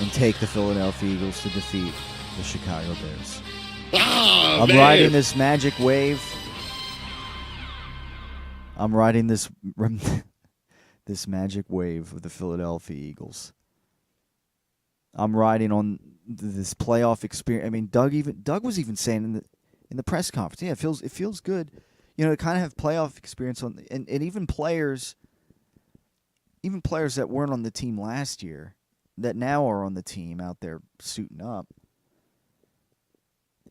and take the Philadelphia Eagles to defeat the Chicago Bears. Oh, I'm riding this magic wave. I'm riding this magic wave of the Philadelphia Eagles. I'm riding on this playoff experience. Doug was even saying in the press conference, yeah, it feels good, to kind of have playoff experience on, and even players that weren't on the team last year, that now are on the team out there suiting up,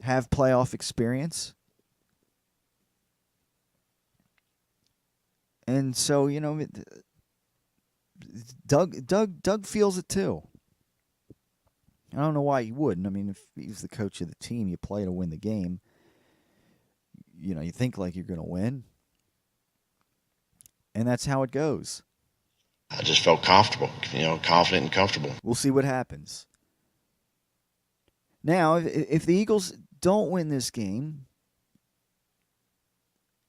have playoff experience. And so, Doug feels it too. I don't know why he wouldn't. If he's the coach of the team, you play to win the game. You think like you're going to win. And that's how it goes. I just felt comfortable, confident and comfortable. We'll see what happens. Now, if the Eagles don't win this game,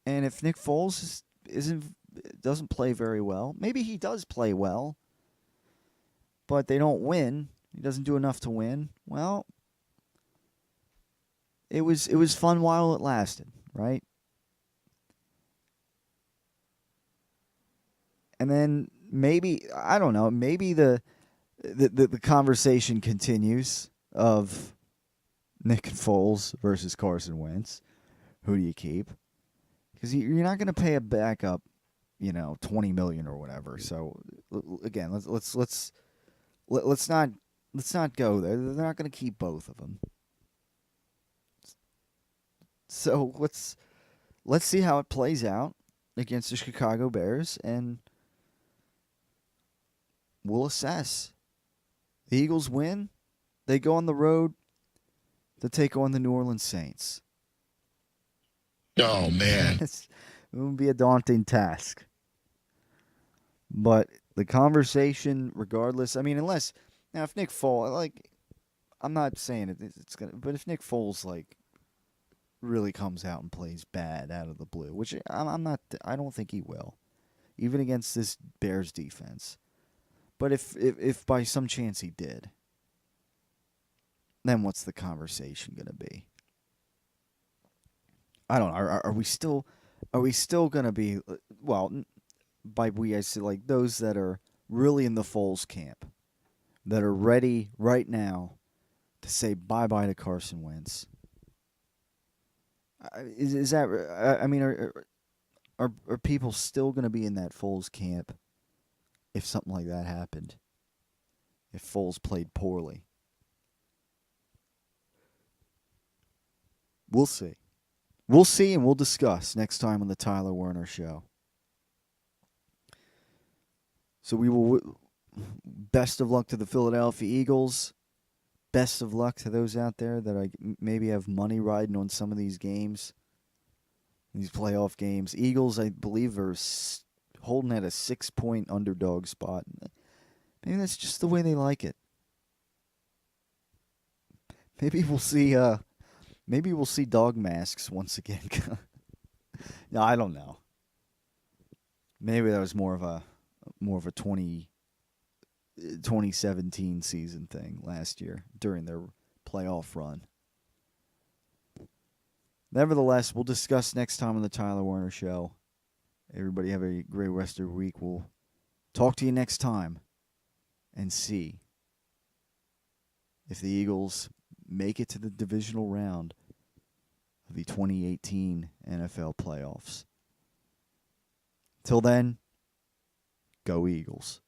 and if Nick Foles doesn't play very well, maybe he does play well, but they don't win, he doesn't do enough to win, well, it was fun while it lasted, right? And then maybe, I don't know, maybe the conversation continues of Nick Foles versus Carson Wentz. Who do you keep? Because you're not going to pay a backup, $20 million or whatever. So again, let's not go there. They're not going to keep both of them. So let's see how it plays out against the Chicago Bears, and we'll assess. The Eagles win. They go on the road to take on the New Orleans Saints. Oh, man. It would be a daunting task. But the conversation, regardless, unless, now if Nick Foles, I'm not saying it's going to, but if Nick Foles, really comes out and plays bad out of the blue, which I'm not. I don't think he will, even against this Bears defense. But if by some chance he did, then what's the conversation going to be? I don't know. Are we still going to be, well, by we I say like those that are really in the Foles camp, that are ready right now to say bye-bye to Carson Wentz? Is that, I mean, are people still going to be in that Foles camp if something like that happened? If Foles played poorly? We'll see. We'll see, and we'll discuss next time on the Tyler Werner Show. So we will. Best of luck to the Philadelphia Eagles. Best of luck to those out there that maybe have money riding on some of these games, these playoff games. Eagles, I believe, are holding at a 6-point underdog spot. Maybe that's just the way they like it. Maybe we'll see. Maybe we'll see dog masks once again. No, I don't know. Maybe that was more of a 2017 season thing last year during their playoff run. Nevertheless, we'll discuss next time on the Tyler Werner Show. Everybody have a great rest of your week. We'll talk to you next time and see if the Eagles make it to the divisional round of the 2018 NFL playoffs. Till then, go Eagles.